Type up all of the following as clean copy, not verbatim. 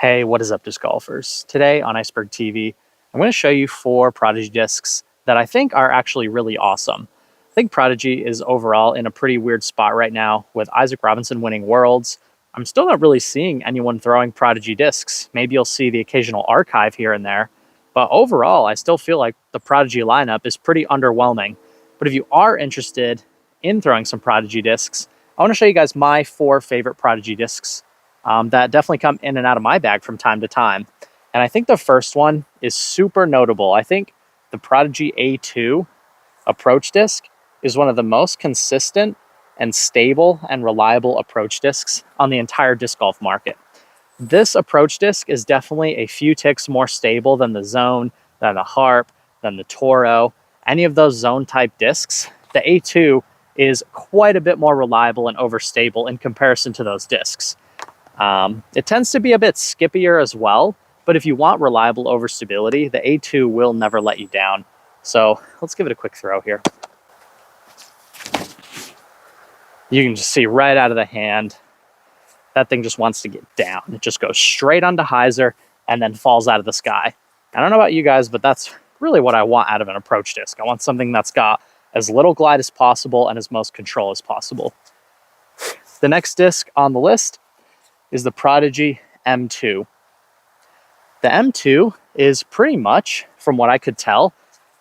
Hey, what is up, disc golfers? Today on Iceberg TV, I'm going to show you 4 Prodigy discs that I think are actually really awesome. I think Prodigy is overall in a pretty weird spot right now with Isaac Robinson winning Worlds. I'm still not really seeing anyone throwing Prodigy discs. Maybe you'll see the occasional archive here and there. But overall, I still feel like the Prodigy lineup is pretty underwhelming. But if you are interested in throwing some Prodigy discs, I want to show you guys my 4 favorite Prodigy discs that definitely come in and out of my bag from time to time. And I think the first one is super notable. I think the Prodigy A2 approach disc is one of the most consistent and stable and reliable approach discs on the entire disc golf market. This approach disc is definitely a few ticks more stable than the Zone, than the Harp, than the Toro, any of those zone type discs. The A2 is quite a bit more reliable and overstable in comparison to those discs. It tends to be a bit skippier as well, but if you want reliable overstability, the A2 will never let you down. So let's give it a quick throw here. You can just see right out of the hand, that thing just wants to get down. It just goes straight onto hyzer and then falls out of the sky. I don't know about you guys, but that's really what I want out of an approach disc. I want something that's got as little glide as possible and as most control as possible. The next disc on the list is the Prodigy M2. The M2 is pretty much, from what I could tell,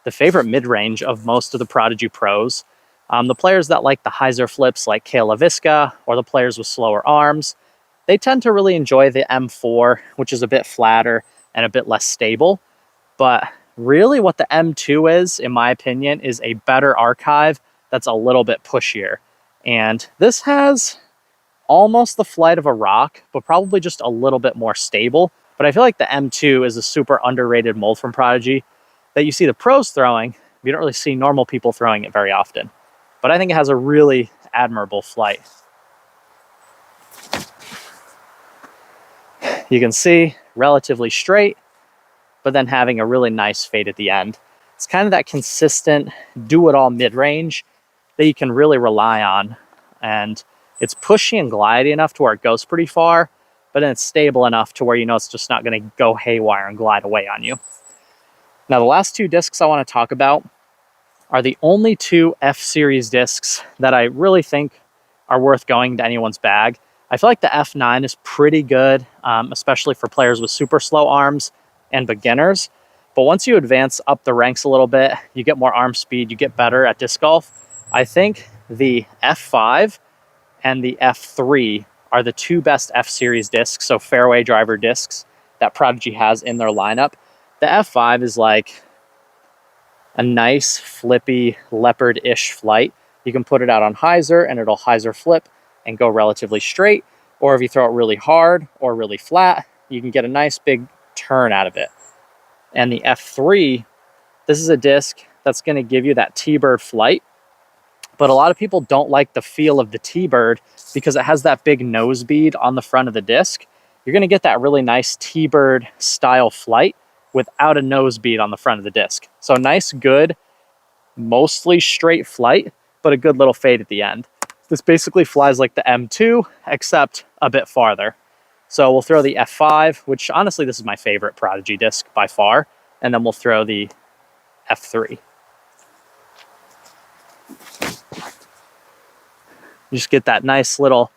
the favorite mid-range of most of the Prodigy pros. The players that like the hyzer flips like Cale LaVisca, or the players with slower arms, they tend to really enjoy the M4, which is a bit flatter and a bit less stable. But really what the M2 is, in my opinion, is a better archive that's a little bit pushier. And this has almost the flight of a rock, but probably just a little bit more stable. But I feel like the M2 is a super underrated mold from Prodigy that you see the pros throwing. You don't really see normal people throwing it very often. But I think it has a really admirable flight. You can see relatively straight, but then having a really nice fade at the end. It's kind of that consistent do-it-all mid-range that you can really rely on. And it's pushy and glidey enough to where it goes pretty far, but then it's stable enough to where you know it's just not going to go haywire and glide away on you. Now, the last 2 discs I want to talk about are the only 2 F-Series discs that I really think are worth going to anyone's bag. I feel like the F9 is pretty good, especially for players with super slow arms and beginners. But once you advance up the ranks a little bit, you get more arm speed, you get better at disc golf. I think the F5 and the F3 are the 2 best F-Series discs, so fairway driver discs that Prodigy has in their lineup. The F5 is like a nice, flippy, leopard-ish flight. You can put it out on hyzer, and it'll hyzer flip and go relatively straight. Or if you throw it really hard or really flat, you can get a nice big turn out of it. And the F3, this is a disc that's going to give you that T-bird flight. But a lot of people don't like the feel of the T-bird because it has that big nose bead on the front of the disc. You're going to get that really nice T-bird style flight without a nose bead on the front of the disc. So nice, good, mostly straight flight, but a good little fade at the end. This basically flies like the M2, except a bit farther. So we'll throw the F5, which honestly, this is my favorite Prodigy disc by far. And then we'll throw the F3. You just get that nice little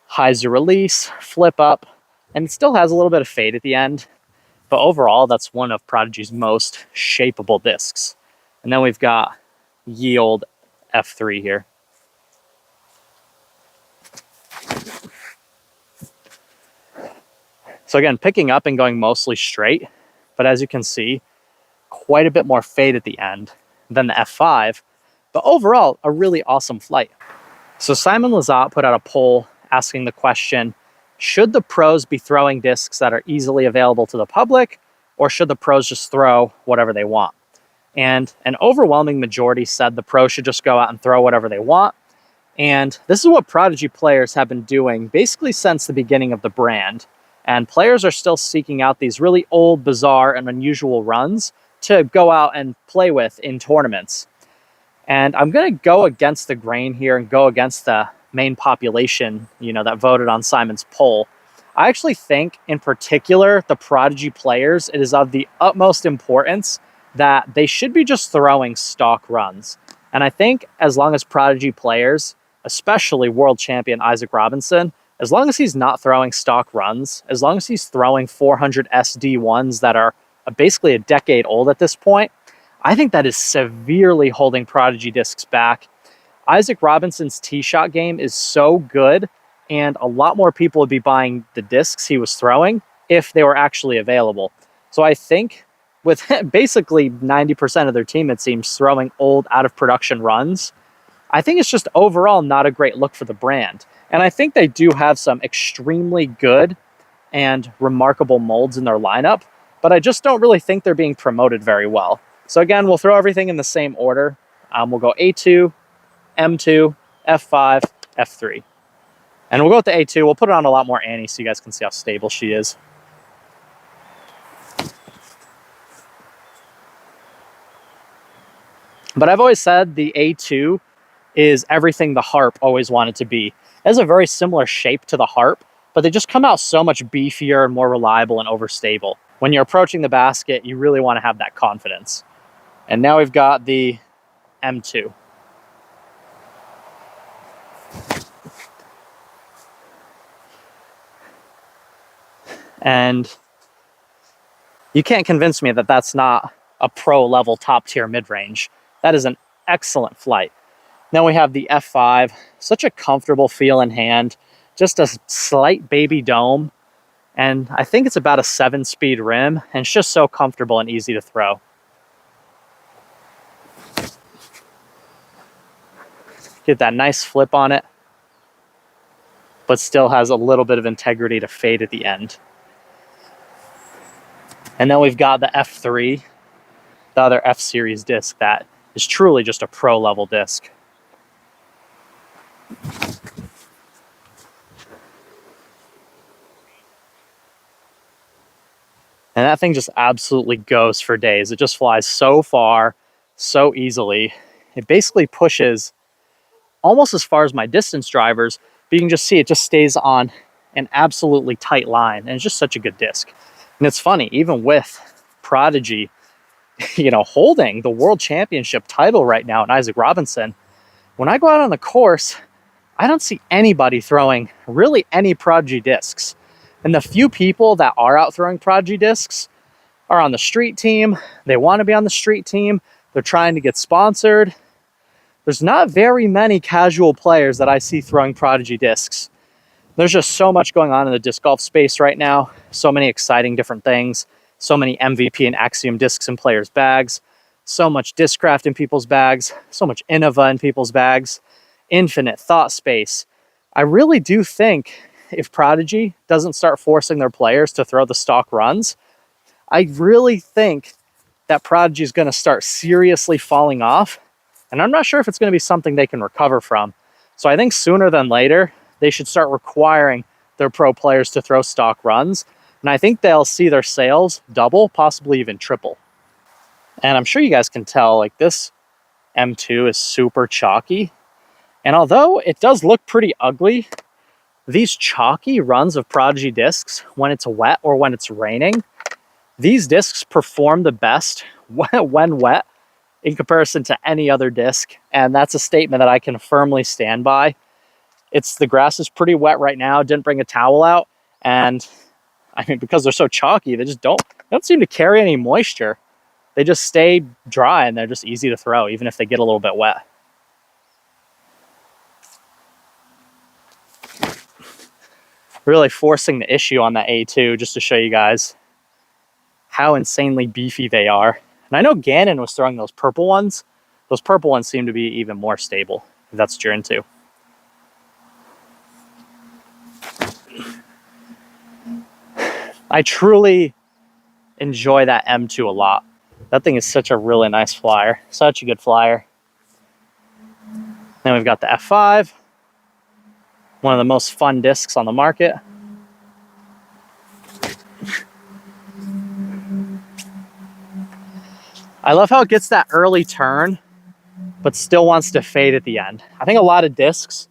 hyzer release, flip up, and it still has a little bit of fade at the end. But overall, that's one of Prodigy's most shapeable discs. And then we've got ye old F3 here. So again, picking up and going mostly straight, but as you can see, quite a bit more fade at the end than the F5. But overall, a really awesome flight. So Simon Lizotte put out a poll asking the question, should the pros be throwing discs that are easily available to the public, or should the pros just throw whatever they want? And an overwhelming majority said the pros should just go out and throw whatever they want. And this is what Prodigy players have been doing basically since the beginning of the brand. And players are still seeking out these really old, bizarre, and unusual runs to go out and play with in tournaments. And I'm going to go against the grain here and go against the main population, that voted on Simon's poll. I actually think, in particular, the Prodigy players, it is of the utmost importance that they should be just throwing stock runs. And I think as long as Prodigy players, especially world champion Isaac Robinson, as long as he's not throwing stock runs, as long as he's throwing 400 SD1s that are basically a decade old at this point, I think that is severely holding Prodigy discs back. Isaac Robinson's tee shot game is so good, and a lot more people would be buying the discs he was throwing if they were actually available. So I think with basically 90% of their team, it seems, throwing old, out-of-production runs, I think it's just overall not a great look for the brand. And I think they do have some extremely good and remarkable molds in their lineup, but I just don't really think they're being promoted very well. So again, we'll throw everything in the same order. We'll go A2, M2, F5, F3. And we'll go with the A2. We'll put it on a lot more Annie so you guys can see how stable she is. But I've always said the A2 is everything the Harp always wanted to be. It has a very similar shape to the Harp, but they just come out so much beefier and more reliable and overstable. When you're approaching the basket, you really want to have that confidence. And now we've got the M2. And you can't convince me that that's not a pro level top tier mid-range. That is an excellent flight. Then we have the F5, such a comfortable feel in hand, just a slight baby dome. And I think it's about a 7-speed rim, and it's just so comfortable and easy to throw. Get that nice flip on it, but still has a little bit of integrity to fade at the end. And then we've got the F3, the other F-Series disc that is truly just a pro-level disc. And that thing just absolutely goes for days. It just flies so far, so easily. It basically pushes almost as far as my distance drivers, but you can just see it just stays on an absolutely tight line. And it's just such a good disc. And it's funny, even with Prodigy, holding the world championship title right now in Isaac Robinson, when I go out on the course, I don't see anybody throwing really any Prodigy discs. And the few people that are out throwing Prodigy discs are on the street team. They want to be on the street team. They're trying to get sponsored. There's not very many casual players that I see throwing Prodigy discs. There's just so much going on in the disc golf space right now. So many exciting different things. So many MVP and Axiom discs in players' bags. So much Discraft in people's bags. So much Innova in people's bags. Infinite thought space. I really do think if Prodigy doesn't start forcing their players to throw the stock runs, I really think that Prodigy is going to start seriously falling off. And I'm not sure if it's going to be something they can recover from. So I think sooner than later, they should start requiring their pro players to throw stock runs. And I think they'll see their sales double, possibly even triple. And I'm sure you guys can tell, like, this M2 is super chalky. And although it does look pretty ugly, these chalky runs of Prodigy discs, when it's wet or when it's raining, these discs perform the best when wet in comparison to any other disc. And that's a statement that I can firmly stand by. The grass is pretty wet right now. Didn't bring a towel out. And I mean, because they're so chalky, they don't seem to carry any moisture. They just stay dry and they're just easy to throw, even if they get a little bit wet. Really forcing the issue on that A2 just to show you guys how insanely beefy they are. And I know Gannon was throwing those purple ones. Those purple ones seem to be even more stable, if that's what you're into. I truly enjoy that M2 a lot. That thing is such a really nice flyer. Such a good flyer. Then we've got the F5. One of the most fun discs on the market. I love how it gets that early turn, but still wants to fade at the end. I think a lot of discs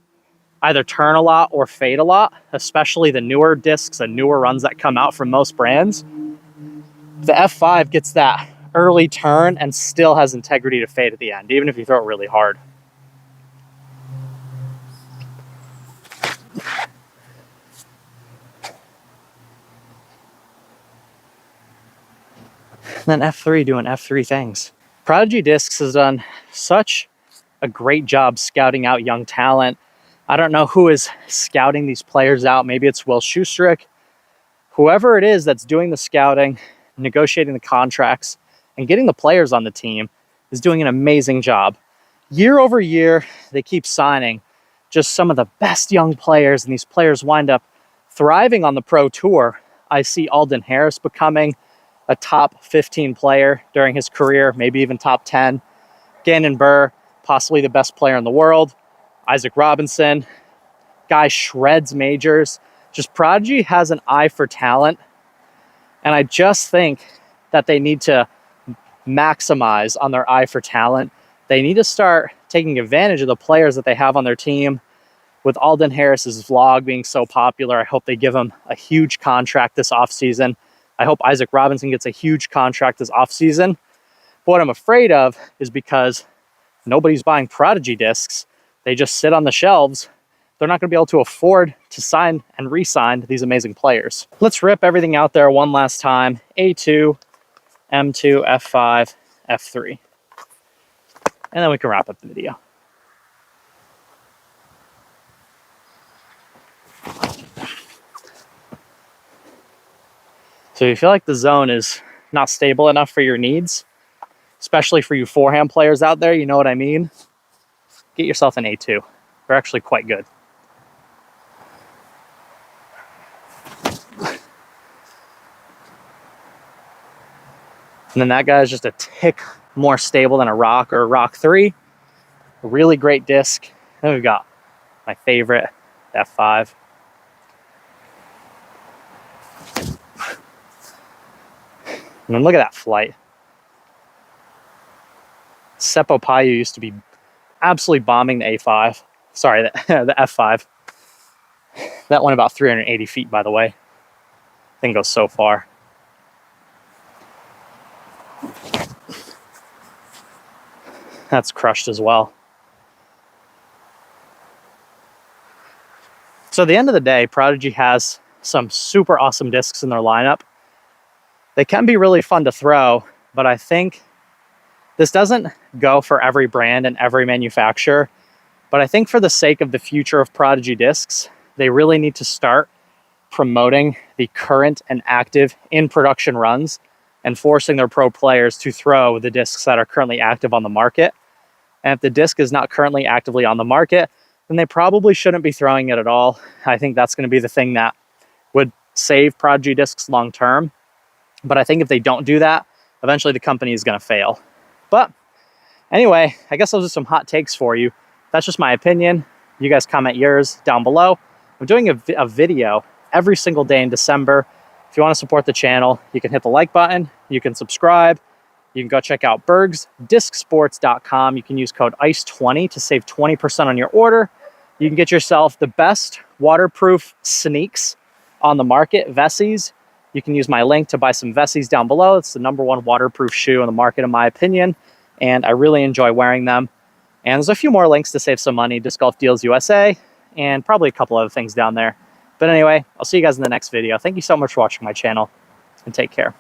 either turn a lot or fade a lot, especially the newer discs and newer runs that come out from most brands. The F5 gets that early turn and still has integrity to fade at the end, even if you throw it really hard. And then F3 doing F3 things. Prodigy Discs has done such a great job scouting out young talent. I don't know who is scouting these players out. Maybe it's Will Schustrick. Whoever it is that's doing the scouting, negotiating the contracts, and getting the players on the team is doing an amazing job. Year over year, they keep signing just some of the best young players, and these players wind up thriving on the pro tour. I see Alden Harris becoming a top 15 player during his career, maybe even top 10. Gannon Buhr, possibly the best player in the world. Isaac Robinson, guy shreds majors. Just Prodigy has an eye for talent. And I just think that they need to maximize on their eye for talent. They need to start taking advantage of the players that they have on their team. With Alden Harris's vlog being so popular, I hope they give him a huge contract this offseason. I hope Isaac Robinson gets a huge contract this offseason. But what I'm afraid of is because nobody's buying Prodigy discs, they just sit on the shelves. They're not going to be able to afford to sign and re-sign these amazing players. Let's rip everything out there one last time. A2, M2, F5, F3. And then we can wrap up the video. So if you feel like the zone is not stable enough for your needs, especially for you forehand players out there, you know what I mean? Get yourself an A2. They're actually quite good. And then that guy is just a tick more stable than a Rock or a Rock 3. A really great disc. Then we've got my favorite, F5. And then look at that flight. Seppo Payu used to be absolutely bombing the A5. Sorry, the F5. That went about 380 feet, by the way. Thing goes so far. That's crushed as well. So at the end of the day, Prodigy has some super awesome discs in their lineup. They can be really fun to throw, but I think this doesn't go for every brand and every manufacturer. But I think for the sake of the future of Prodigy discs, they really need to start promoting the current and active in production runs and forcing their pro players to throw the discs that are currently active on the market. And if the disc is not currently actively on the market, then they probably shouldn't be throwing it at all. I think that's going to be the thing that would save Prodigy discs long term. But I think if they don't do that, eventually the company is going to fail. But anyway, I guess those are some hot takes for you. That's just my opinion. You guys comment yours down below. I'm doing a video every single day in December. If you want to support the channel, you can hit the like button. You can subscribe. You can go check out bergsdiscsports.com. You can use code ICE20 to save 20% on your order. You can get yourself the best waterproof sneaks on the market, Vessis. You can use my link to buy some Vessis down below. It's the #1 waterproof shoe on the market, in my opinion, and I really enjoy wearing them. And there's a few more links to save some money, Disc Golf Deals USA, and probably a couple other things down there. But anyway, I'll see you guys in the next video. Thank you so much for watching my channel, and take care.